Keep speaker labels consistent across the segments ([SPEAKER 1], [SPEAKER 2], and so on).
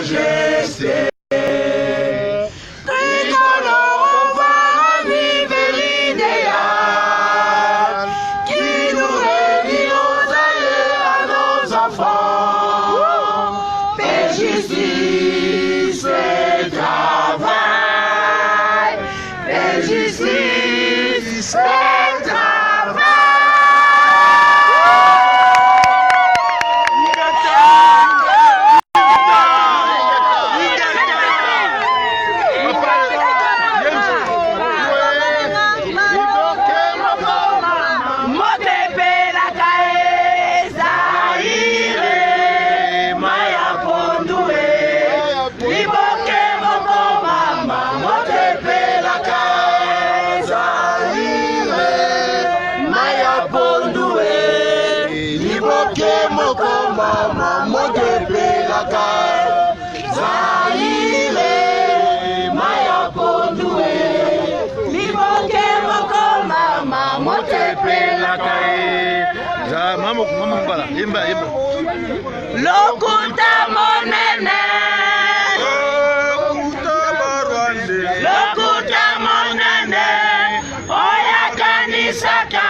[SPEAKER 1] majesté. Tricolore, on va vivre l'idéal qui nous réunit aux alliés à nos enfants. Paix, justice et travail. Paix, justice et travail. Mama motepelaka Zaire maya pondue liboke moko mama motepelaka
[SPEAKER 2] mama mbala yemba
[SPEAKER 1] lokuta monene lokuta monene oya kanisaka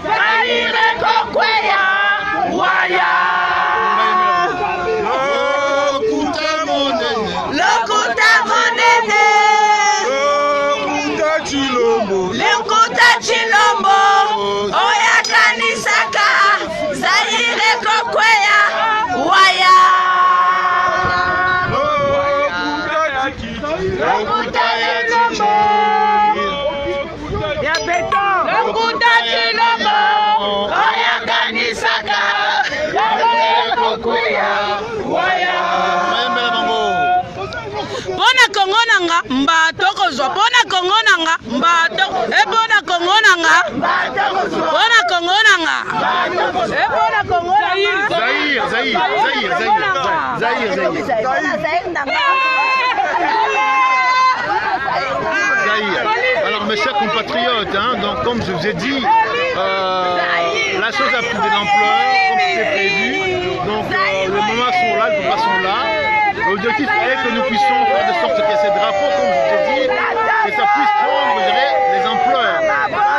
[SPEAKER 1] Zaire kokweya waya Chilombo oya kanisaka Zaire kokweya waya lokuta Chilombo ya beto lokuta Chilombo oya kanisaka Zaire kokweya waya Bona Kongo nanga mbato kozwa bona Kongo nanga mbato bona Kongo nanga bona Kongo nanga bona Kongo
[SPEAKER 2] Zaïre. Alors mes chers compatriotes, donc comme je vous ai dit, la chose a pris de l'ampleur comme c'était prévu. Donc les moments sont là, les combats sont là. L'objectif est que nous puissions faire de sorte que ces drapeaux, comme je vous ai dit, que ça puisse prendre, je dirais, les ampleurs.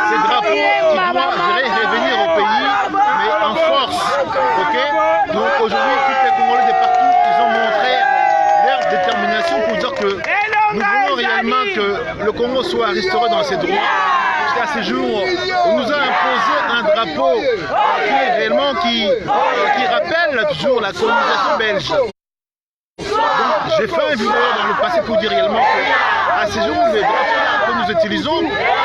[SPEAKER 2] Ces drapeaux qui doivent, je dirais, revenir au pays, mais en force. Ok. Donc aujourd'hui, tous les Congolais de partout, ils ont montré leur détermination pour dire que nous voulons réellement que le Congo soit restauré dans ses droits. Jusqu'à ce jour, on nous a imposé un drapeau qui est réellement qui rappelle toujours la colonisation belge. J'ai fait une vidéo dans le passé pour dire réellement qu'à ces jours, le drapeau que nous utilisons,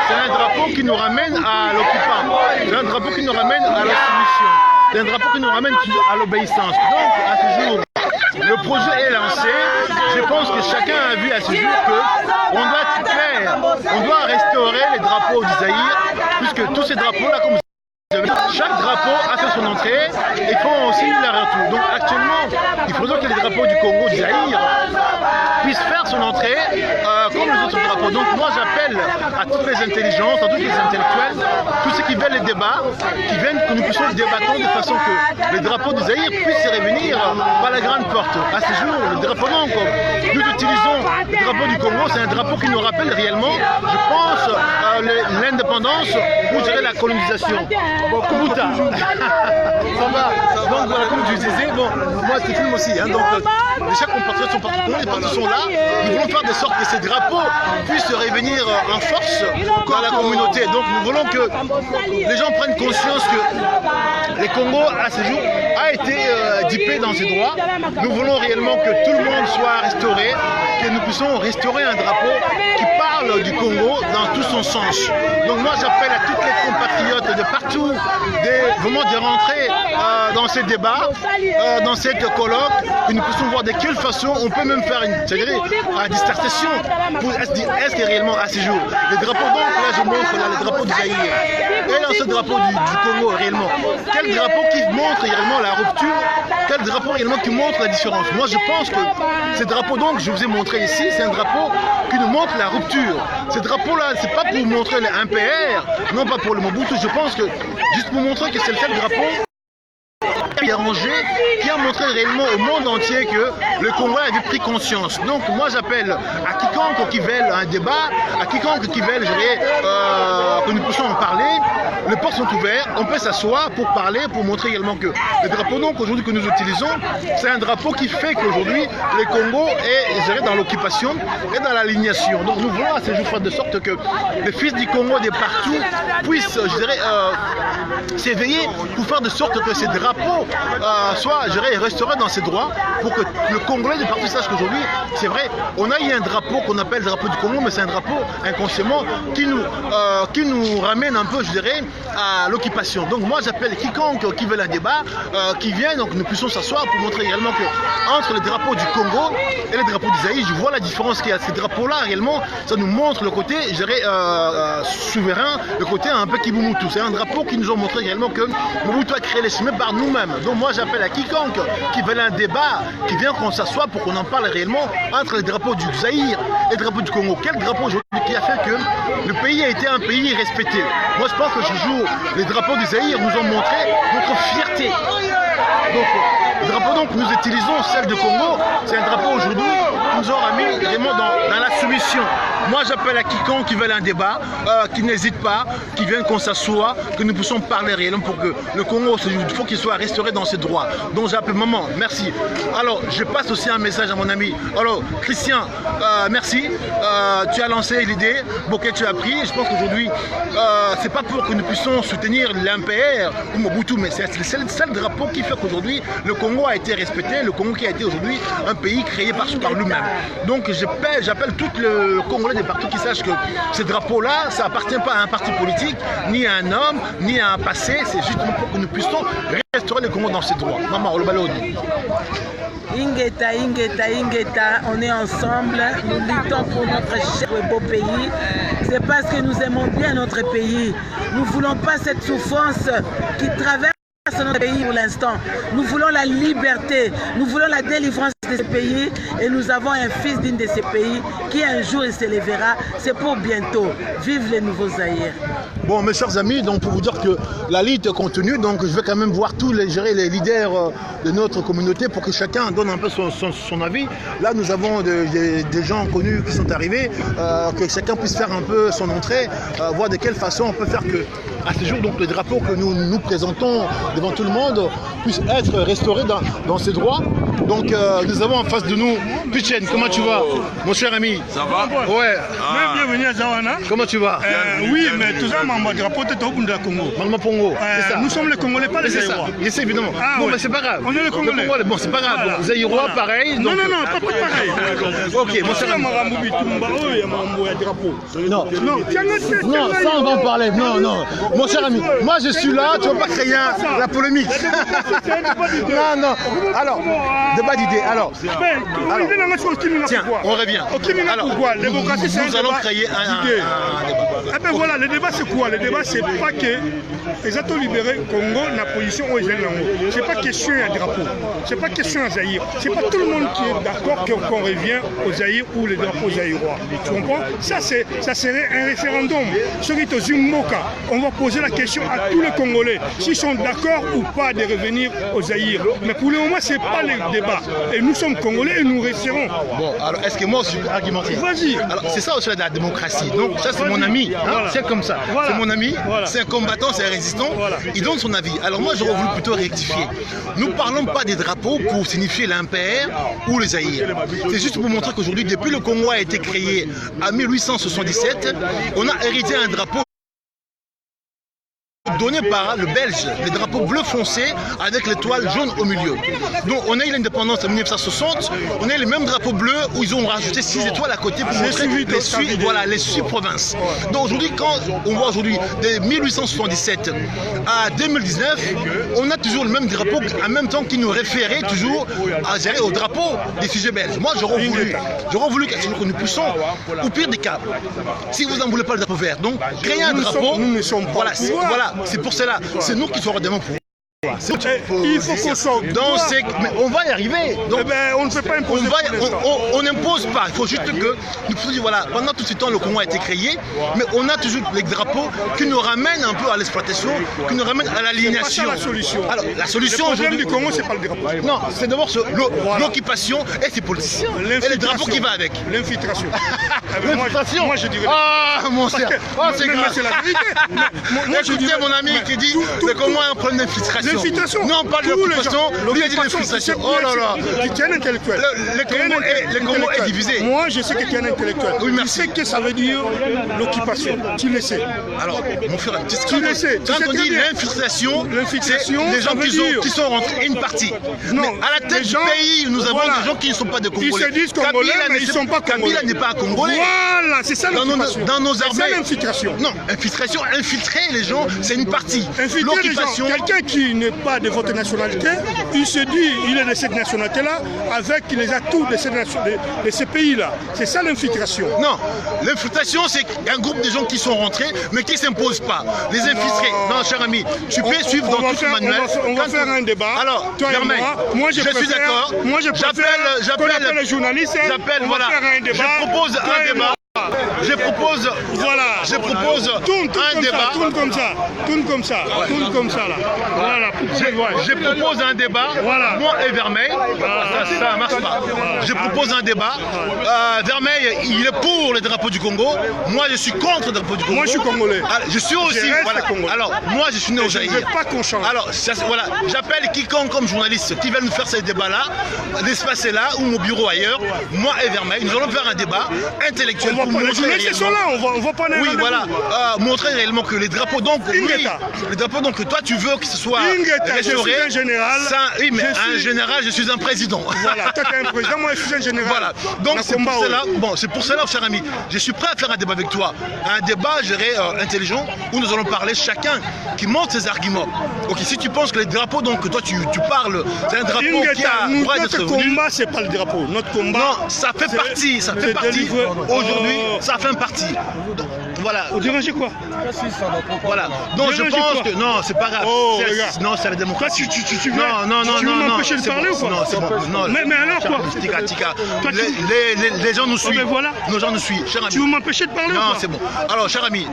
[SPEAKER 2] c'est un drapeau qui nous ramène à l'occupant. C'est un drapeau qui nous ramène à la soumission. C'est un drapeau qui nous ramène à l'obéissance. Donc, à ce jour, le projet est lancé. Je pense que chacun a vu à ce jour qu'on doit être clair. On doit restaurer les drapeaux du Zaïre, puisque tous ces drapeaux-là, comme chaque drapeau a fait son entrée et font aussi leur retour. Donc actuellement, il faudrait que les drapeaux du Congo, du Zaïre, puissent faire son entrée comme les autres drapeaux. Donc moi j'appelle à toutes les intelligences, à tous les intellectuels, tous ceux qui veulent les débats, qui viennent que nous puissions débattre de façon que les drapeaux du Zaïre puissent revenir par la grande porte. À ce jour, le drapeau non, comme nous utilisons le drapeau du Congo, c'est un drapeau qui nous rappelle réellement, je pense, l'indépendance ou je dirais la colonisation. Bon, Kubuta. Ça va. Donc voilà, comme je disais, bon, moi c'est film aussi, donc chaque compatriote sont partout, les partis sont là, nous voulons faire de sorte que ces drapeaux puissent revenir en force dans la communauté. Donc nous voulons que les gens prennent conscience que le Congo à ce jour a été dipé dans ses droits. Nous voulons réellement que tout le monde soit restauré, que nous puissions restaurer un drapeau qui parle du Congo dans tout son sens. Donc moi j'appelle à toutes les compatriotes de partout vraiment de rentrer dans ces débats, dans cette colloque, que nous puissions voir de quelle façon on peut même faire une dissertation pour est-ce que réellement à ce jour, les drapeaux, donc là je montre là, les drapeaux du Zaïre, et dans ce drapeau du Congo réellement, quel drapeau qui montre réellement la rupture, quel drapeau réellement qui montre la différence. Moi je pense que ces drapeaux donc je vous ai montré ici, c'est un drapeau qui nous montre la rupture. Ces drapeaux là, c'est pas pour montrer le MPR, non pas pour le Mobutu, je pense que juste pour montrer que c'est le seul drapeau arrangé, qui a montré réellement au monde entier que le Congo avait pris conscience. Donc moi j'appelle à quiconque qui veut un débat, à quiconque qui veut, que nous puissions en parler, les portes sont ouvertes, on peut s'asseoir pour parler, pour montrer également que le drapeau donc aujourd'hui que nous utilisons, c'est un drapeau qui fait qu'aujourd'hui le Congo est dans l'occupation et dans l'alignation. Donc nous voulons à ces jours faire de sorte que les fils du Congo de partout puissent, s'éveiller pour faire de sorte que ces drapeaux soient, restaurés dans ses droits, pour que le Congolais de partout sache qu'aujourd'hui, c'est vrai, on a eu un drapeau qu'on appelle le drapeau du Congo, mais c'est un drapeau inconsciemment qui nous ramène un peu, à l'occupation. Donc moi j'appelle quiconque qui veut un débat, qui vient, donc nous puissions s'asseoir pour montrer également que entre le drapeau du Congo et le drapeau du Zaïre, je vois la différence qu'il y a. Ces drapeaux-là, réellement, ça nous montre le côté, souverain, le côté un peu Kibumutu. C'est un drapeau qui nous a montré également que Mobutu a créé les chemins par nous-mêmes. Donc moi j'appelle à quiconque qui veut un débat, qui vient qu'on s'assoie pour qu'on en parle réellement entre le drapeau du Zaïre et le drapeau du Congo. Quel drapeau aujourd'hui qui a fait que le pays a été un pays respecté? Moi je pense que ce jour, les drapeaux du Zaïre nous ont montré notre fierté. Donc, le drapeau donc, que nous utilisons, celle de Congo, c'est un drapeau aujourd'hui qui nous aura mis vraiment dans la soumission. Moi j'appelle à quiconque qui veut un débat, qui n'hésite pas, qui vienne qu'on s'assoie, que nous puissions parler réellement pour que le Congo, il faut qu'il soit restauré dans ses droits. Donc j'appelle maman, merci. Alors je passe aussi un message à mon ami. Alors Christian, merci. Tu as lancé l'idée, Bokeh tu as pris. Je pense qu'aujourd'hui, c'est pas pour que nous puissions soutenir l'MPR ou Mobutu, mais c'est le seul drapeau qui fait qu'aujourd'hui le Congo a été respecté, le Congo qui a été aujourd'hui un pays créé par lui-même. Donc j'appelle tout le Congolais de partout qui sachent que ce drapeau-là, ça appartient pas à un parti politique, ni à un homme, ni à un passé, c'est justement pour que nous puissions restaurer le Congo dans ses droits. Maman, le ballon.
[SPEAKER 1] Ingeta, Ingeta, Ingeta, on est ensemble, nous luttons pour notre cher et beau pays. C'est parce que nous aimons bien notre pays. Nous ne voulons pas cette souffrance qui traverse notre pays pour l'instant. Nous voulons la liberté, nous voulons la délivrance de ce pays et nous avons un fils d'un de ces pays qui un jour il se lèvera. C'est pour bientôt. Vive les nouveaux Zaïre.
[SPEAKER 2] Bon mes chers amis, donc pour vous dire que la lutte continue, donc je vais quand même voir tous les leaders de notre communauté pour que chacun donne un peu son avis. Là nous avons des gens connus qui sont arrivés, que chacun puisse faire un peu son entrée, voir de quelle façon on peut faire que à ce jour donc le drapeau que nous présentons devant tout le monde puisse être restauré dans ses droits. Donc nous avons en face de nous Pichen, comment tu vas mon cher ami?
[SPEAKER 3] Ça va?
[SPEAKER 2] Ouais.
[SPEAKER 3] Bienvenue à Zawana.
[SPEAKER 2] Comment tu vas?
[SPEAKER 3] Oui, mais tout ça, mon drapeau est au Bunda Congo.
[SPEAKER 2] Mama Pongo, c'est ça.
[SPEAKER 3] Nous sommes les Congolais, pas les Zaïrois.
[SPEAKER 2] C'est ça, évidemment.
[SPEAKER 3] Ah,
[SPEAKER 2] bon,
[SPEAKER 3] ouais.
[SPEAKER 2] mais c'est pas grave.
[SPEAKER 3] On est les Congolais.
[SPEAKER 2] Bon, c'est pas grave.
[SPEAKER 3] Voilà.
[SPEAKER 2] Zaïrois,
[SPEAKER 3] Voilà.
[SPEAKER 2] pareil. Donc...
[SPEAKER 3] Non, pas pareil.
[SPEAKER 2] Ok, mon cher ami. Non, ça on va en parler. Non. Mon cher ami, moi je suis là, tu vas pas créer la polémique. Non. Alors, débat d'idées. Alors, tiens, on revient. Alors, nous allons créer un débat.
[SPEAKER 3] Eh bien voilà, le débat c'est quoi? Le débat c'est pas que les atouts libérés Congo na position où ils sont. C'est pas question à drapeau, c'est pas question à Zaïre. C'est pas tout le monde qui est d'accord qu'on revient aux Zaïre ou les drapeaux zaïrois. Tu comprends? Ça serait un référendum. Ceux qui sont Moka, on va poser la question à tous les Congolais s'ils sont d'accord ou pas de revenir aux Zaïre. Mais pour le moment c'est pas le débat. Et nous sommes Congolais et nous resterons.
[SPEAKER 2] Bon, alors est-ce que moi je suis argumenté?
[SPEAKER 3] Vas-y.
[SPEAKER 2] Alors c'est ça aussi la démocratie. Donc ça c'est mon ami, hein? C'est comme ça. Voilà. C'est mon ami, voilà. C'est un combattant, c'est un résistant. Voilà. Il donne son avis. Alors moi j'aurais voulu plutôt rectifier. Nous ne parlons pas des drapeaux pour signifier l'Impère ou les Zaïre. C'est juste pour montrer qu'aujourd'hui, depuis le Congo a été créé en 1877, on a hérité un drapeau donné par le Belge, le drapeau bleu foncé avec l'étoile jaune au milieu. Donc on a eu l'indépendance en 1960, on a eu le même drapeau bleu où ils ont rajouté 6 étoiles à côté pour montrer les 6 provinces. Donc aujourd'hui, quand on voit aujourd'hui de 1877 à 2019, on a toujours le même drapeau en même temps qui nous référait toujours à gérer au drapeau des sujets belges. Moi j'aurais voulu que nous puissions, au pire des cas, si vous n'en voulez pas le drapeau vert, donc créer un drapeau,
[SPEAKER 3] nous ne sommes pas.
[SPEAKER 2] Voilà, c'est pour cela, c'est nous qui sommes redevants pour
[SPEAKER 3] Il faut qu'on sorte.
[SPEAKER 2] Mais on va y arriver. Donc,
[SPEAKER 3] eh ben, on ne peut pas imposer.
[SPEAKER 2] On n'impose pas. Il faut juste que nous puissions dire voilà, pendant tout ce temps, le Congo a été créé, mais on a toujours les drapeaux qui nous ramènent un peu à l'exploitation, qui nous ramènent à l'aliénation.
[SPEAKER 3] C'est pas ça la solution.
[SPEAKER 2] Alors, la solution
[SPEAKER 3] le problème du Congo, c'est pas le drapeau.
[SPEAKER 2] Non, c'est d'abord l'occupation et ses politiciens. Et le drapeau qui va avec.
[SPEAKER 3] L'infiltration.
[SPEAKER 2] L'infiltration.
[SPEAKER 3] Moi, je dirais.
[SPEAKER 2] Ah, mon cher. Oh, c'est grave.
[SPEAKER 3] C'est la vérité.
[SPEAKER 2] Moi, je dirais mon ami qui dit c'est comment un problème d'infiltration.
[SPEAKER 3] L'infiltration.
[SPEAKER 2] Non, on parle de l'occupation. Lui, il dit l'infiltration. Oh là là.
[SPEAKER 3] Tu es un intellectuel.
[SPEAKER 2] Le Congo est divisé.
[SPEAKER 3] Moi, je sais que tu es un intellectuel.
[SPEAKER 2] Oui,
[SPEAKER 3] tu sais que ça veut dire l'occupation. Tu le sais.
[SPEAKER 2] Alors, mon frère,
[SPEAKER 3] tu le sais.
[SPEAKER 2] Quand on dit l'infiltration, c'est les gens qui sont rentrés une partie.
[SPEAKER 3] Non.
[SPEAKER 2] Mais à la tête du pays, nous avons des gens qui ne sont pas de Congolais.
[SPEAKER 3] Ils se disent Congolais, mais ils ne sont pas Congolais.
[SPEAKER 2] Kabila n'est pas Congolais.
[SPEAKER 3] Voilà, c'est ça l'infiltration.
[SPEAKER 2] Dans nos armées.
[SPEAKER 3] C'est ça l'infiltration.
[SPEAKER 2] Non, infiltrer les gens, c'est une partie.
[SPEAKER 3] Infiltrer les gens. Quelqu'un qui n'est pas de votre nationalité, il se dit il est de cette nationalité-là avec les atouts de ces pays-là. C'est ça l'infiltration.
[SPEAKER 2] Non, l'infiltration, c'est un groupe de gens qui sont rentrés, mais qui ne s'imposent pas. Les infiltrés. Non, cher ami, tu peux suivre dans tout le manuel.
[SPEAKER 3] On va faire un débat.
[SPEAKER 2] Alors,
[SPEAKER 3] toi et moi, je suis d'accord. Moi, je j'appelle les journalistes.
[SPEAKER 2] J'appelle, voilà. Je propose un débat. Je propose un débat.
[SPEAKER 3] Tourne comme ça là. Voilà.
[SPEAKER 2] Je propose un débat.
[SPEAKER 3] Voilà.
[SPEAKER 2] Moi et Vermeil. Ça marche pas. Je propose un débat. Vermeil, il est pour le drapeau du Congo. Moi, je suis contre le drapeau du Congo.
[SPEAKER 3] Moi, je suis congolais.
[SPEAKER 2] Je suis aussi.
[SPEAKER 3] Congolais.
[SPEAKER 2] Alors, moi, je suis né au Zaïre.
[SPEAKER 3] Je ne veux pas qu'on change.
[SPEAKER 2] Alors, voilà. J'appelle quiconque comme journaliste qui veut nous faire ces débats-là. L'espace est là ou mon bureau ailleurs. Moi et Vermeil, nous allons faire un débat intellectuel.
[SPEAKER 3] Les journalistes sont là, on va pas.
[SPEAKER 2] Oui, voilà. Montrer réellement que les drapeaux, donc, les drapeaux, donc, que toi, tu veux que ce soit restauré.
[SPEAKER 3] Je suis un général.
[SPEAKER 2] Oui, mais un général, je suis un président.
[SPEAKER 3] Voilà, toi, tu es un président, moi, je suis un général.
[SPEAKER 2] Voilà. Donc, c'est pour cela, cher ami, je suis prêt à faire un débat avec toi. Un débat, je dirais, intelligent, où nous allons parler chacun qui montre ses arguments. Ok, si tu penses que les drapeaux, donc, que toi, tu parles, c'est un drapeau qui a droit d'être venu.
[SPEAKER 3] Notre combat, c'est pas le drapeau. Notre combat.
[SPEAKER 2] Non, ça fait partie. Aujourd'hui, ça fait partie. Donc, voilà.
[SPEAKER 3] Vous dérangez quoi?
[SPEAKER 2] Voilà. Donc je pense que non, c'est pas grave. Non, c'est la démocratie.
[SPEAKER 3] Tu veux m'empêcher de parler ou quoi?
[SPEAKER 2] Non, c'est bon. Non.
[SPEAKER 3] Mais alors quoi?
[SPEAKER 2] Tika. Les gens nous suivent.
[SPEAKER 3] Voilà.
[SPEAKER 2] Nos gens nous suivent, cher ami.
[SPEAKER 3] Tu veux m'empêcher de parler ou quoi?
[SPEAKER 2] Non, c'est bon. Alors, cher ami.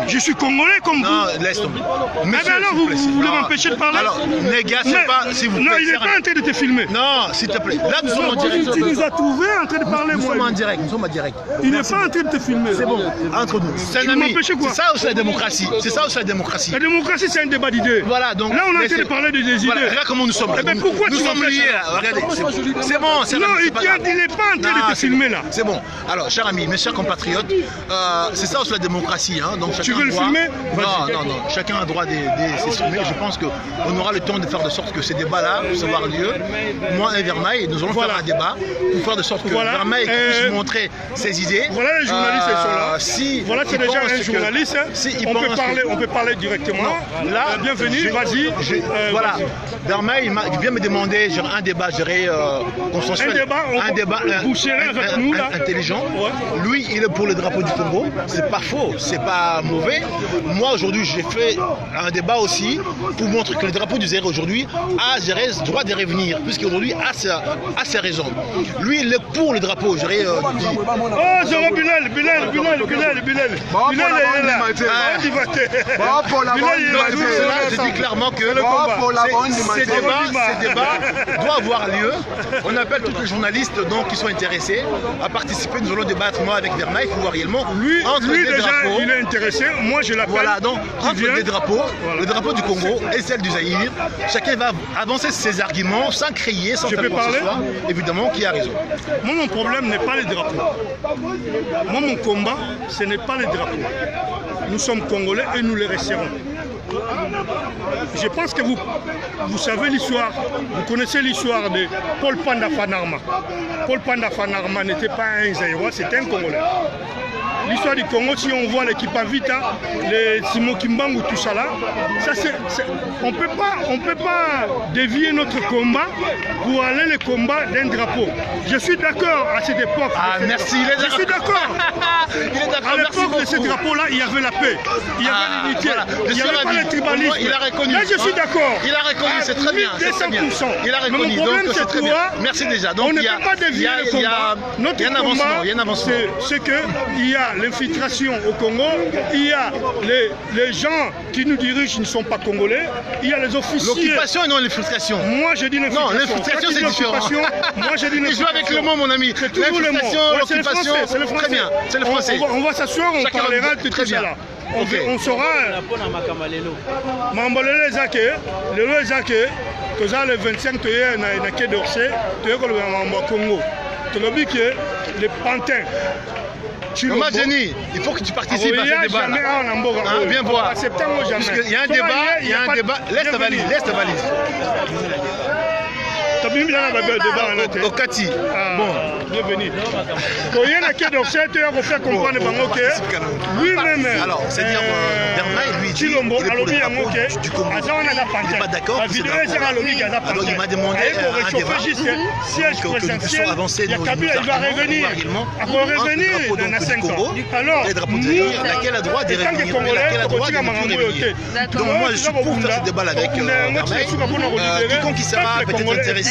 [SPEAKER 3] Je suis congolais comme vous.
[SPEAKER 2] Non, laisse tomber.
[SPEAKER 3] Mais alors, vous voulez m'empêcher de parler?
[SPEAKER 2] Alors, négacez pas, s'il vous plaît.
[SPEAKER 3] Non, il n'est pas en train de te filmer.
[SPEAKER 2] Non, s'il te plaît. Là, nous sommes en direct.
[SPEAKER 3] Tu nous as trouvé en train de parler, moi.
[SPEAKER 2] Nous sommes en direct.
[SPEAKER 3] Il n'est pas en train de te filmer.
[SPEAKER 2] C'est bon, entre nous. C'est un ami. C'est ça aussi la démocratie.
[SPEAKER 3] La démocratie, c'est un débat d'idées.
[SPEAKER 2] Voilà, donc.
[SPEAKER 3] Là, on est en train de parler des idées.
[SPEAKER 2] Voilà, regarde comment nous sommes.
[SPEAKER 3] Eh bien, pourquoi
[SPEAKER 2] nous sommes liés là? Regardez. C'est bon,
[SPEAKER 3] non, il n'est pas en train de te filmer là.
[SPEAKER 2] C'est bon. Alors, chers amis, mes chers compatriotes, c'est ça aussi la démocratie. Hein. Donc,
[SPEAKER 3] tu veux le filmer?
[SPEAKER 2] Non. Chacun a le droit de s'exprimer. Je pense qu'on aura le temps de faire de sorte que ces débats-là puissent avoir lieu. Moi et Vermeil, nous allons faire un débat pour faire de sorte que Vermeil puisse montrer ses idées.
[SPEAKER 3] Voilà, les journalistes sont là. Voilà, c'est déjà un journaliste. On peut parler directement. Là, bienvenue, vas-y.
[SPEAKER 2] Voilà, Vermeil vient me demander un débat, consensuel. Un débat intelligent. Lui, il est pour le drapeau du Congo. C'est pas faux, c'est pas mauvais. Moi, aujourd'hui, j'ai fait un débat aussi pour montrer que le drapeau du Zaïre aujourd'hui a le droit de revenir, puisqu'aujourd'hui a ses raisons. Lui, il est pour le drapeau, je dirais.
[SPEAKER 3] Oh, Zoro Bilal est là.
[SPEAKER 2] Je dis clairement que ces débats doivent avoir lieu. On appelle tous les journalistes donc, qui sont intéressés à participer. Nous allons débattre, moi, avec Vermeil, pour voir réellement entre les
[SPEAKER 3] déjà,
[SPEAKER 2] drapeaux.
[SPEAKER 3] Il est intéressé. Moi, je l'appelle.
[SPEAKER 2] Voilà, donc, entre les drapeaux, le drapeau du Congo et celle du Zaïre, chacun va avancer ses arguments sans crier, sans faire quoi que ce soit. Évidemment, qui a raison.
[SPEAKER 3] Moi, mon problème n'est pas les drapeaux. Moi, mon combat, ce n'est pas les drapeaux. Nous sommes Congolais et nous les resterons. Je pense que vous savez l'histoire, vous connaissez l'histoire de Paul Panda Fanarma. Paul Panda Fanarma n'était pas un Zaïrois, c'était un Congolais. l'histoire du Congo, si on voit l'équipe Vita, les Simon Kimbangu, tout ça là, on peut pas dévier notre combat pour aller le combat d'un drapeau. Je suis d'accord à cette époque.
[SPEAKER 2] Ah, merci.
[SPEAKER 3] Je suis d'accord. À l'époque de ce drapeau-là, il y avait la paix, il y avait l'unité, il n'y avait pas le tribalisme.
[SPEAKER 2] Il a reconnu.
[SPEAKER 3] Là, je suis d'accord.
[SPEAKER 2] Il a reconnu, c'est très bien.
[SPEAKER 3] 200%.
[SPEAKER 2] Il a reconnu, donc c'est très bien. Merci déjà. Donc,
[SPEAKER 3] on ne peut pas dévier le combat. Notre
[SPEAKER 2] il y a un avancement.
[SPEAKER 3] C'est qu'il y a l'infiltration au Congo, il y a les gens qui nous dirigent qui ne sont pas congolais, il y a les officiers.
[SPEAKER 2] L'occupation et non l'infiltration.
[SPEAKER 3] Moi, je dis l'infiltration.
[SPEAKER 2] Non, l'infiltration, c'est différent.
[SPEAKER 3] Moi, je dis l'infiltration.
[SPEAKER 2] Tu joues avec le mot, mon ami. L'infiltration, l'occupation, très bien. C'est le français.
[SPEAKER 3] On va s'asseoir, on parlera de tout ça là. On saura. Mambolele Zake, le Zake, que ça le 25 toye na quai d'Orsay, toye ko le Congo. Tu l'as dit que les pantins.
[SPEAKER 2] Thomas Jenny, il faut que tu participes à ce débat. Viens voir. Il y a un débat. Laisse ta valise.
[SPEAKER 3] Tu as bien mis dans le débat en
[SPEAKER 2] Au Kati.
[SPEAKER 3] Bon, bienvenue. Quand il y a un quai d'Orsay, tu as fait comprendre lui-même.
[SPEAKER 4] Alors, c'est-à-dire, Bernard, lui, dit
[SPEAKER 3] Chilombo,
[SPEAKER 4] qu'il est pour le drapeau du Congo. Il n'est pas d'accord pour ce drapeau. Alors, il m'a demandé un débat que nous puissions avancer nos arguments pour revenir dans 5 ans. Alors, les drapeaux de Zaïre, laquelle a droit d'y revenir, mais laquelle a droit de ne plus revenir. Donc, moi, je suis pour faire ce débat avec Bernard. Quiconque qui sera peut-être intéressé,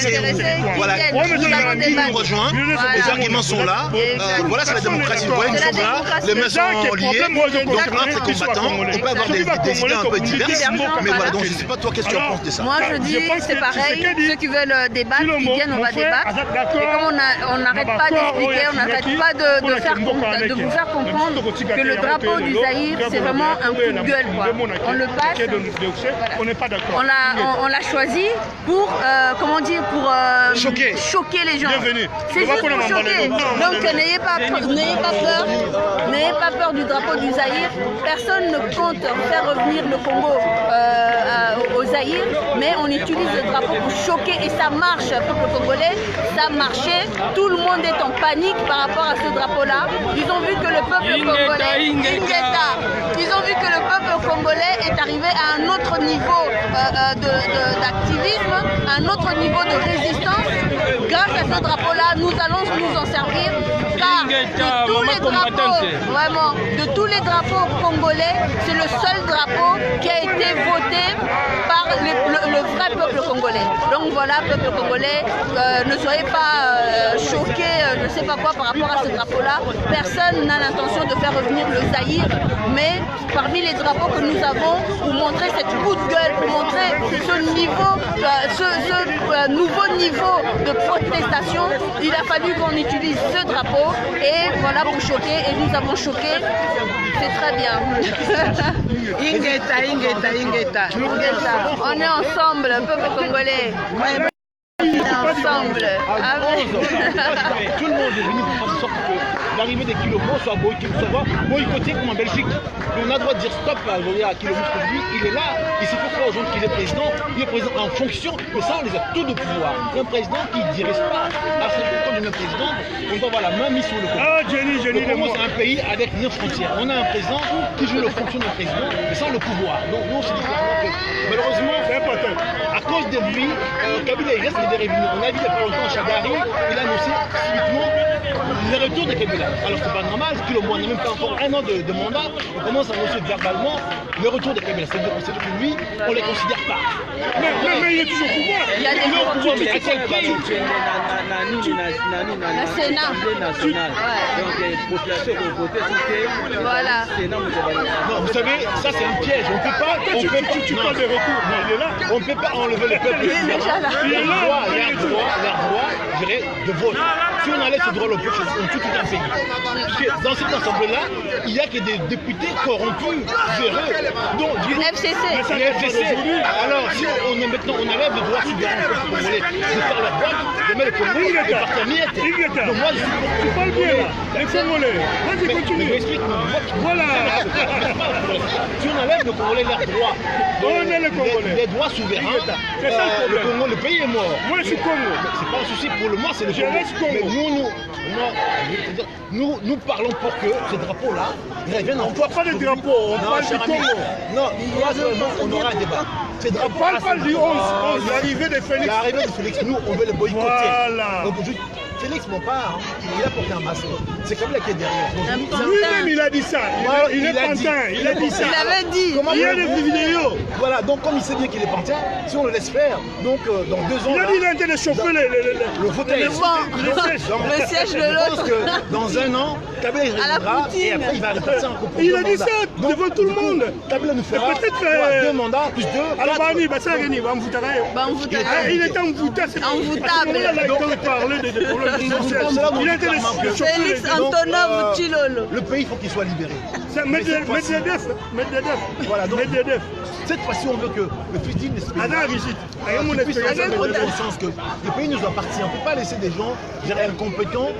[SPEAKER 4] voilà, qui nous rejoint, les arguments sont là. Voilà, c'est la démocratie. Vous voyez, nous sommes là, les mains sont liées. Donc, entre combattants, on peut avoir des idées un peu diverses. Mais voilà, donc je ne sais pas toi, qu'est-ce que tu en penses de ça?
[SPEAKER 5] Moi, je dis, c'est pareil. Ceux qui veulent débattre, ils viennent, on va débattre. Et comme on n'arrête pas d'expliquer, on n'arrête pas de vous faire comprendre que le drapeau du Zaïre, c'est vraiment un coup de gueule, quoi. On le passe. On l'a choisi pour, comment dire, pour choquer les gens. C'est juste pour choquer. Donc n'ayez pas peur du drapeau du Zaïre. Personne ne compte faire revenir le Congo au Zaïre, mais on utilise le drapeau pour choquer et ça marche, peuple congolais, ça marchait. Tout le monde est en panique par rapport à ce drapeau-là. Ils ont vu que le peuple congolais, ils ont vu que le peuple congolais est arrivé à un autre niveau d'activisme, un autre niveau de résistance. Grâce à ce drapeau-là, nous allons nous en servir, car de tous les drapeaux, vraiment, de tous les drapeaux congolais, c'est le seul drapeau qui a été voté par le vrai peuple congolais. Donc voilà, peuple congolais, ne soyez pas choqués, je ne sais pas quoi par rapport à ce drapeau-là. Personne n'a l'intention de faire revenir le Zaïre, mais parmi les drapeaux que nous avons, pour montrer cette coup de gueule, pour montrer ce niveau, ce nouveau niveau de protestation, il a fallu qu'on utilise ce drapeau et voilà pour choquer, et nous avons choqué, c'est très bien.
[SPEAKER 1] Ingeta.
[SPEAKER 5] On est ensemble, peuple congolais. Ensemble.
[SPEAKER 2] Tout le monde est venu pour faire en sorte que l'arrivée des kilomètres soit boycotté comme en Belgique. Mais on a le droit de dire stop à kilomètres pour lui. Il est là. Il ne faut pas aux gens qu'il est président. Il est président en fonction. Mais ça, on les a tous de pouvoir. Un président qui ne dirige pas à 50 de notre président. On doit avoir la main mise sur le Congo. Le Congo, c'est un pays avec 9 frontières. On a un président qui joue la fonction de président, mais sans le pouvoir. Donc nous, on se dit clairement que malheureusement, à cause de lui, Kabila il reste des revenus. On a vu il n'y a pas longtemps Chagari, il a annoncé subitement le retour de Kabila. Alors c'est pas normal, parce qu'on n'a même pas encore un an de mandat, on commence à annoncer verbalement le retour de Kabila. C'est-à-dire que lui, on ne les considère pas.
[SPEAKER 3] Mais il est toujours au pouvoir.
[SPEAKER 5] Il y a des
[SPEAKER 2] pouvoir, mais à quel prix?
[SPEAKER 5] Le Sénat.
[SPEAKER 6] Donc les populations vont voter sur
[SPEAKER 5] voilà.
[SPEAKER 2] Non, vous savez, ça c'est un piège. On peut pas. Tu parles de retour. Il est là. On ne peut pas enlever le peuple. Leur droit, je dirais, de vote. Si on enlève ce droit au peuple, on tue tout un pays. Parce que dans cette assemblée-là, il n'y a que des députés corrompus, véreux. Donc,
[SPEAKER 5] du FCC.
[SPEAKER 2] Alors, si on enlève le droit souverain au peuple congolais de faire leur vote, de mettre le Congo et partir miette. Donc moi,
[SPEAKER 3] tu parles bien là. Les Congolais. Vas-y, continue.
[SPEAKER 2] Mais explique moi.
[SPEAKER 3] Voilà.
[SPEAKER 2] Si on enlève le Congolais leurs droits, les droits souverains, le pays est mort.
[SPEAKER 3] Moi, je suis Congo.
[SPEAKER 2] C'est pas un souci pour le moment, c'est le
[SPEAKER 3] Je reste Congo.
[SPEAKER 4] nous parlons pour que ce drapeau-là revienne en
[SPEAKER 3] On ne parle pas des drapeaux, on parle du Congo.
[SPEAKER 4] Non, on aura un débat.
[SPEAKER 3] On parle pas du 11, l'arrivée de Félix.
[SPEAKER 4] L'arrivée de Félix, nous, on veut le boycotter.
[SPEAKER 3] Voilà.
[SPEAKER 4] Félix, mon père, il a porté un masque. C'est comme là qui est derrière.
[SPEAKER 3] Lui-même, il a dit ça. Il est pantin, il a dit ça.
[SPEAKER 5] Il avait dit.
[SPEAKER 3] Il y a des vidéos.
[SPEAKER 4] Voilà, donc comme il sait bien qu'il est pantin, si on le laisse faire, donc dans 2 ans.
[SPEAKER 3] Il a dit qu'il a intérêt de chauffer
[SPEAKER 4] le fauteuil.
[SPEAKER 5] Le siège de
[SPEAKER 4] Je pense
[SPEAKER 5] l'autre.
[SPEAKER 4] que dans 1 an, Kabila il reviendra et après il va arrêter ça encore pour
[SPEAKER 3] Il
[SPEAKER 4] 2
[SPEAKER 3] a dit
[SPEAKER 4] mandats.
[SPEAKER 3] ça devant tout le monde.
[SPEAKER 4] Kabila nous fera
[SPEAKER 3] peut-être
[SPEAKER 4] 2 mandats plus 2.
[SPEAKER 3] Alors, Bani, ça il était envoûtable. Il a parlé des problèmes sociaux. Il a été le chauffer.
[SPEAKER 5] Félix Antonov Chilolo.
[SPEAKER 4] Le pays, il faut qu'il soit libéré.
[SPEAKER 3] Medvedev.
[SPEAKER 4] Voilà, donc cette fois-ci, on veut que le futur de ce pays puisse avoir conscience que le pays nous appartient. On ne peut pas laisser des gens, incompétents,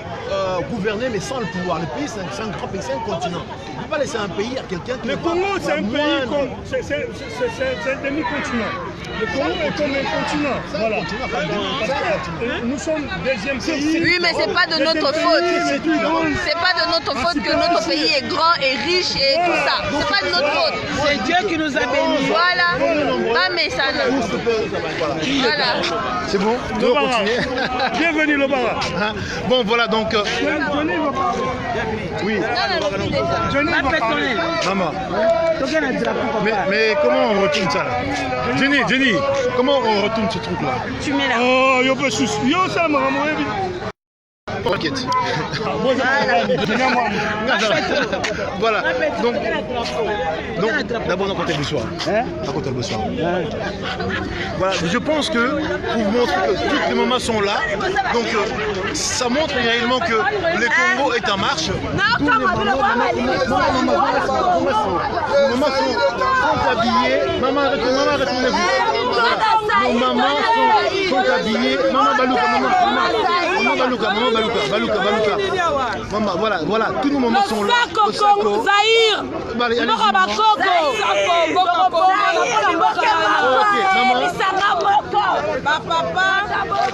[SPEAKER 4] gouverner, mais sans le pouvoir. Le pays, c'est un grand pays, c'est un continent. On ne peut pas laisser un pays à quelqu'un qui...
[SPEAKER 3] Le Congo, c'est un pays comme... C'est un demi-continent. Le Congo est comme un continent. Voilà. Nous sommes deuxième pays.
[SPEAKER 5] Oui, mais c'est pas de notre faute. C'est pas de notre faute que notre pays est grand et riche et tout ça. C'est pas de notre faute.
[SPEAKER 1] C'est Dieu qui nous a bénis.
[SPEAKER 5] Voilà. Pas mais ça. Voilà.
[SPEAKER 4] C'est bon? Nous on continue.
[SPEAKER 3] Bienvenue le Bara.
[SPEAKER 4] Bon, voilà donc...
[SPEAKER 3] Johnny va parler.
[SPEAKER 4] Oui.
[SPEAKER 3] Johnny va parler.
[SPEAKER 4] Maman. Mais comment on retourne ça là? Jenny, comment on retourne ce truc là?
[SPEAKER 1] Tu mets là.
[SPEAKER 3] Oh, yo, ça m'a
[SPEAKER 4] T'inquiète. Voilà. Donc d'abord on compte le soir. On compte le soir. Voilà. Je pense que pour vous montrer que tous les moments sont là. Donc ça montre réellement que le Congo est en marche. Tous les moments sont habillés. Maman, retournez-vous. Nos mamans sont habillées. Maman Balouka. Maman, voilà, tous nos moments sont là.
[SPEAKER 7] Zahir. Papa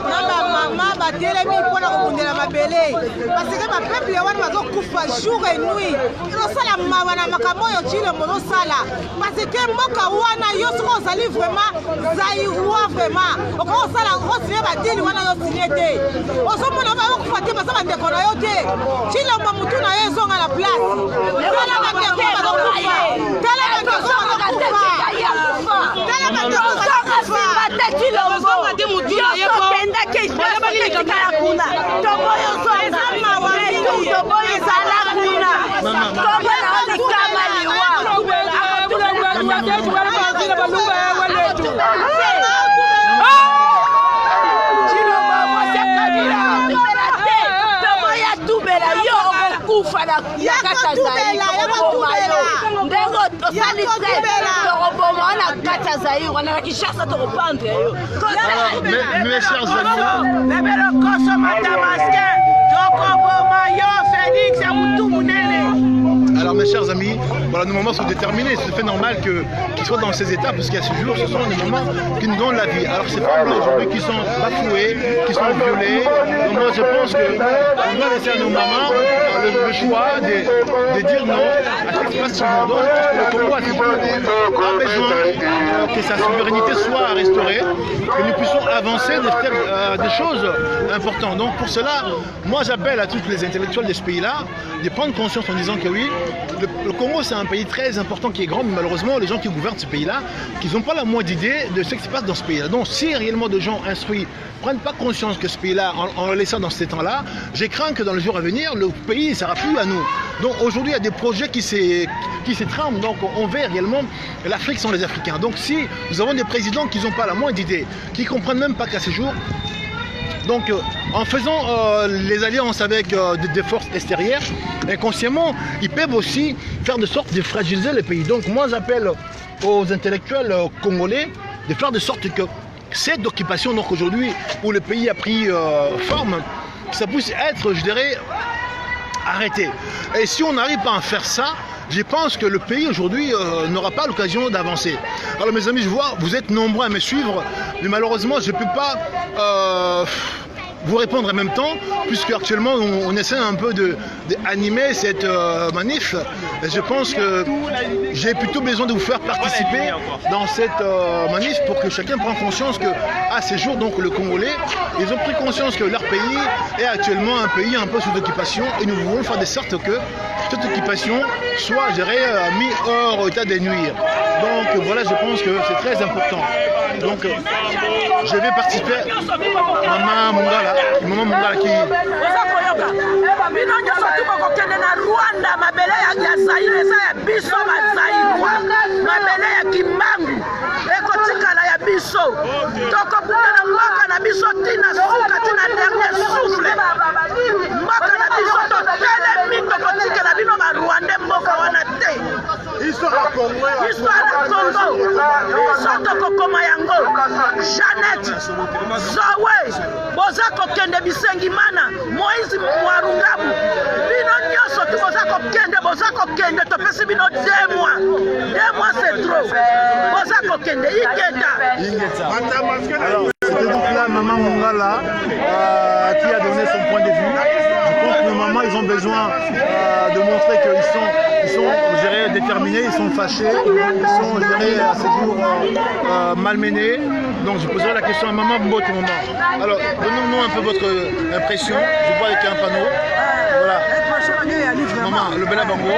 [SPEAKER 7] na mama batelemi mpona kobundela mabele parce que bapeuple wana bazokufa jour et nuit ezosala mawa na makambo oyo Tshilombo ozosala parce que mboka wana yo soki ozali vraiment zairois vraiment okosala osine badili wana yo sine te ozomona bakokufa te baza bandeko na yo te Tshilombo mutu na yo ezonga na place tala bandeko bazokufa tala bandeko bazokufa tala bandeko bazokufa Tshilombo de mutu na yo kenda ke kala kuna toboyo zonga toboyo sala kuna toboyo kama liwa kufa na kata Zaire ndenge osali tokoboma na kata Zaire wana na Kinshasa tokopandre yo
[SPEAKER 4] mes chers amis,
[SPEAKER 7] bebelokoso matamaske tokoboma yo Félix ya mutu munene.
[SPEAKER 4] Alors mes chers amis, voilà, nos moments sont déterminés. C'est fait normal qu'ils soient dans ces états, parce qu'à ce jour, ce sont des moments qui nous donnent la vie. Alors ces femmes aujourd'hui qui sont bafouées, qui sont violées, donc moi je pense qu'on doit laisser à nos mamans le choix de dire non à ce qui se passe sur le monde. Donc le Congo a besoin que sa souveraineté soit restaurée, que nous puissions avancer des choses importantes. Donc pour cela, moi j'appelle à tous les intellectuels de ce pays-là de prendre conscience en disant que oui, le Congo c'est un pays très important qui est grand, mais malheureusement les gens qui gouvernent ce pays-là, qu'ils n'ont pas la moindre idée de ce qui se passe dans ce pays-là. Donc si réellement des gens instruits ne prennent pas conscience que ce pays-là, en le laissant dans ces temps-là, j'ai craint que dans les jours à venir, le pays ne sera plus à nous. Donc aujourd'hui il y a des projets qui s'étrament, donc on veut réellement l'Afrique sans les Africains. Donc si nous avons des présidents qui n'ont pas la moindre idée, qui ne comprennent même pas qu'à ces jours, donc en faisant les alliances avec des forces extérieures, inconsciemment, ils peuvent aussi faire de sorte de fragiliser le pays. Donc moi j'appelle aux intellectuels congolais de faire de sorte que cette occupation donc aujourd'hui où le pays a pris forme, ça puisse être, je dirais, arrêté. Et si on n'arrive pas à faire ça, je pense que le pays aujourd'hui n'aura pas l'occasion d'avancer. Alors mes amis, je vois, vous êtes nombreux à me suivre, mais malheureusement je ne peux pas
[SPEAKER 2] vous répondre en même temps, puisque actuellement on essaie un peu d'animer cette manif. Et je pense que j'ai plutôt besoin de vous faire participer dans cette manif pour que chacun prenne conscience que à ces jours, donc le Congolais, ils ont pris conscience que leur pays est actuellement un pays un peu sous occupation et nous voulons faire de sorte que cette occupation soit, je dirais, mise hors état de nuire. Donc voilà, je pense que c'est très important. Donc je vais participer. Maman Mungala qui
[SPEAKER 1] Jeannette Zoé boza kokende Bisengimana Moïse Mwarungabu bino nyonso tu boza kokende topesi bino 2 mois c'est trop boza kokende Ingeta.
[SPEAKER 2] Alors, c'était donc là Maman Mungala qui a donné son point de vue. Je pense que nos mamans ils ont besoin de montrer qu'ils sont je dirais, déterminés, ils sont fâchés, ils sont je dirais, à ce jour malmenés. Donc je poserai la question à Maman Mbote Maman. Alors donnez-nous un peu votre impression. Je vois avec un panneau. Voilà. Maman, le Bela Bango.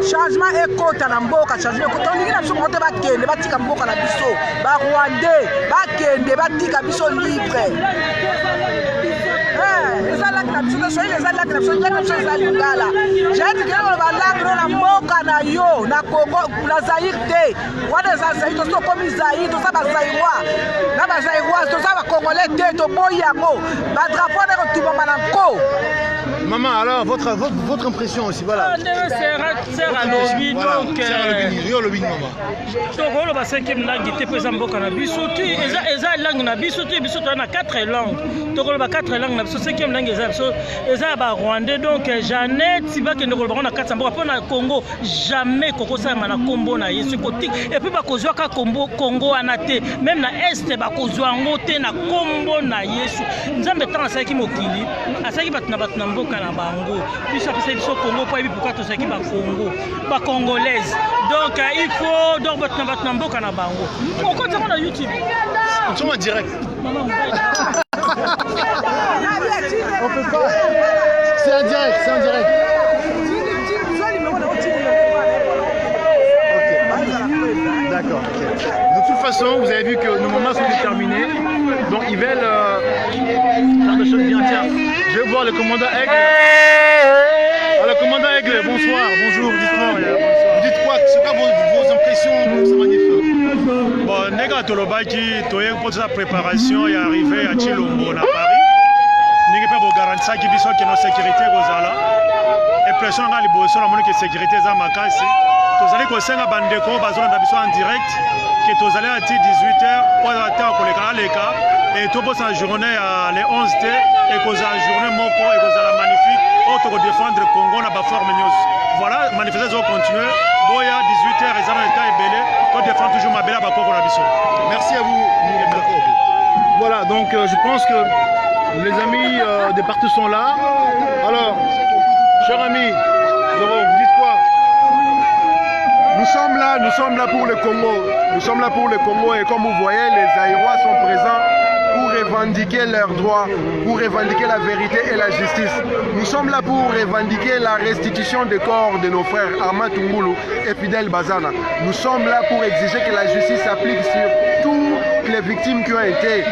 [SPEAKER 1] Changement ekota na mboka changement ekota olingi na biso moto bakende batika mboka na biso ba Rwandais bakende batika biso libre ezalaki na biso soyez ezalaki na biso ezali ngala j'ai dit que balangro na mboka na yo na Congo na Zaïre te wana za Zaïre to komi Zaïre to za ba Zaïrois na ba Zaïrois to za ba Congolais te to boyango ba drapeau na kotumba na nko.
[SPEAKER 2] Maman, alors votre impression aussi, voilà.
[SPEAKER 8] C'est à lobby, donc.
[SPEAKER 2] C'est à lobby, maman.
[SPEAKER 8] Donc, on 5e langue qui est présente au Canada. Surtout, les langues na surtout, on a 4 langues. Donc, on a 4 langues. La 5e langue est rwandais. Donc, Jeannette, si on a 4 langues, on a Congo, jamais Congo ça na Combo na yesu côté. Et puis, ba kozwa ka Congo anate, même na est ba kozwa ngote na Combo na yesu. Nzambe tant ça qui mokili, asaki batna mboka na bango. Biso apesa biso Congo po yebi pourquoi to saki ba Congo, ba congolaise. Donc il faut donc batna mboka na bango. On compte sur YouTube.
[SPEAKER 2] On tourne en direct. On peut pas. C'est en direct, c'est en direct. Ok. D'accord. Okay. De toute façon, vous avez vu que nos moments sont déterminés. Donc ils veulent faire des choses bien. Tiens, je vais voir le commandant Aigle. Alors, le commandant Aigle, bonsoir, bonjour, dites-moi. Vous dites quoi? C'est quoi vos impressions pour ce manif?
[SPEAKER 3] Bon, nega tolobaki, toyeng pour sa préparation et arrivé à Chilombo, na Paris. Nega pas pour garantir qui biso que notre sécurité gozala. Et pression nga liboso na moni que sécurité za makasi. Tozali ko senga bandeko bazona na biso en direct que tozali à 18h pour attendre ko leka leka et to pour sa journée à les 11h et ko za journée moko et ko za la magnifique auto ko défendre Congo na ba forme news. Voilà, manifestation va continuer. Boya 18h et ça va être belé pour défendre toujours ma belle ba Congo na biso.
[SPEAKER 2] Merci à vous. Voilà, donc je pense que les amis de partout sont là. Alors, chers amis, vous dites quoi?
[SPEAKER 9] Nous sommes là pour le Congo. Nous sommes là pour le Congo et comme vous voyez, les Zaïrois sont présents pour revendiquer leurs droits, pour revendiquer la vérité et la justice. Nous sommes là pour revendiquer la restitution des corps de nos frères Armand Tungulu et Fidel Bazana. Nous sommes là pour exiger que la justice s'applique sur toutes les victimes qui ont été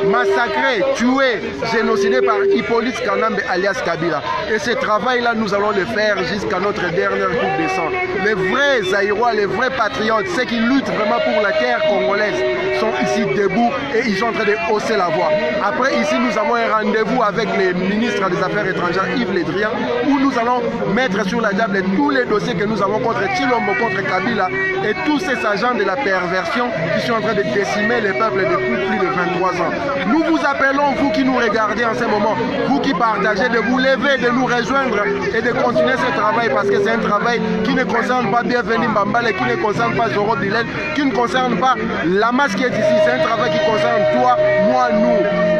[SPEAKER 9] massacrés, tués, génocidés par Hippolyte Kanambe alias Kabila. Et ce travail-là, nous allons le faire jusqu'à notre dernière goutte de sang. Les vrais Zaïrois, les vrais patriotes, ceux qui luttent vraiment pour la terre congolaise, sont ici debout et ils sont en train de hausser la voix. Après, ici, nous avons un rendez-vous avec le ministre des Affaires étrangères, Yves Le Drian, où nous allons mettre sur la table tous les dossiers que nous avons contre Tshilombo, contre Kabila et tous ces agents de la perversion qui sont en train de décimer les peuples depuis plus de 23 ans. Nous vous appelons, vous qui nous regardez en ce moment, vous qui partagez, de vous lever, de nous rejoindre et de continuer ce travail parce que c'est un travail qui ne concerne pas Bienvenue Mbambale, qui ne concerne pas Zoro Bilel, qui ne concerne pas la masse qui est ici. C'est un travail qui concerne toi, moi, nous.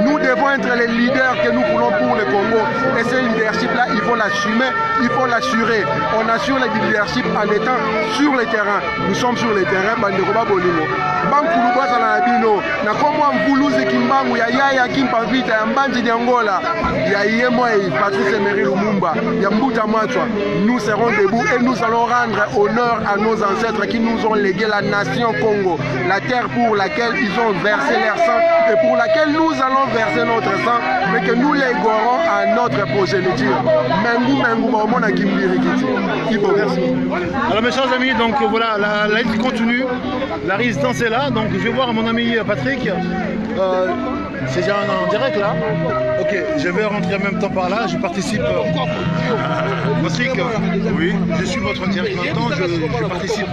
[SPEAKER 9] Nous devons être les leaders que nous voulons pour le Congo. Et ce leadership-là, il faut l'assumer, il faut l'assurer. On assure le leadership en étant sur le terrain. Nous sommes sur le terrain, Bandekoba Bolino. Bankuluba Salanabino, Nakomwa Mvuluzi Kimbangu, Yaya Kimpavita, Yambanji Diangola, Yayemoy, Patrice Emery Lumumba, Yambuta Matwa. Nous serons debout et nous allons rendre honneur à nos ancêtres qui nous ont légué la nation Congo, la terre pour laquelle ils ont versé leur sang et pour laquelle nous allons verser notre sang, mais que nous léguerons à notre progéniture.
[SPEAKER 2] Alors mes chers amis, donc voilà, la lutte continue, la résistance est là, donc je vais voir mon ami Patrick. C'est déjà en direct là. Ok, je vais rentrer en même temps par là, je participe. Patrick, oui, je suis votre direct maintenant, je participe.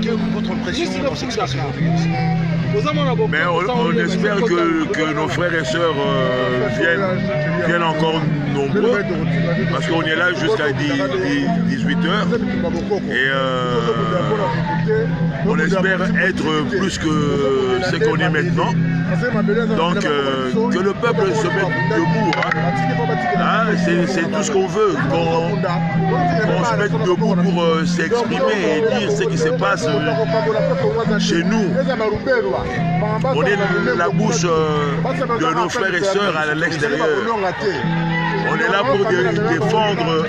[SPEAKER 2] Quelle est votre impression dans cette situation?
[SPEAKER 10] Mais on espère que nos frères et sœurs viennent encore nombreux, parce qu'on est là jusqu'à 18h et on espère être plus que ce qu'on est maintenant. Donc que le peuple se mette debout, hein, c'est tout ce qu'on veut, qu'on se mette debout pour s'exprimer et dire ce qui se passe chez nous. On est la bouche de nos frères et sœurs à l'extérieur. On est là pour défendre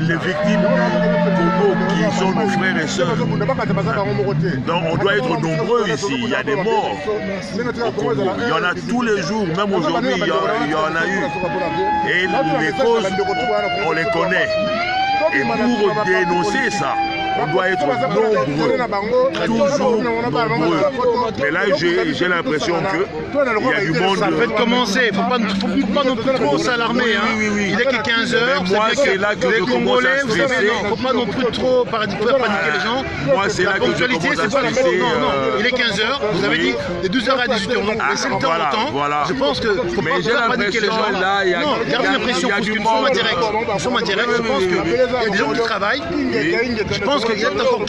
[SPEAKER 10] les victimes du Congo qui sont nos frères et sœurs. Donc on doit être nombreux ici, il y a des morts au Congo. Il y en a tous les jours, même aujourd'hui il y en a eu. Et les causes, on les connaît. Et pour dénoncer ça, on doit être nombreux, toujours nombreux. Mais là, j'ai l'impression qu'il y a du monde.
[SPEAKER 2] Ça peut commencer, il ne faut pas non plus trop s'alarmer. Hein.
[SPEAKER 10] Oui.
[SPEAKER 2] Il est que 15 heures.
[SPEAKER 10] Moi, c'est là que
[SPEAKER 2] les
[SPEAKER 10] je commence à stresser.
[SPEAKER 2] Il ne faut pas non plus trop paniquer les gens.
[SPEAKER 10] Moi, c'est là que je commence à stresser.
[SPEAKER 2] Non, il est 15 heures. Vous avez dit de 12h à 18h. Donc, laissez le temps au temps.
[SPEAKER 10] Voilà.
[SPEAKER 2] Je pense que faut pas paniquer les gens. Non, gardez l'impression parce que nous sommes en direct. Je pense qu'il y a des gens qui travaillent. Je pense qu'il y a encore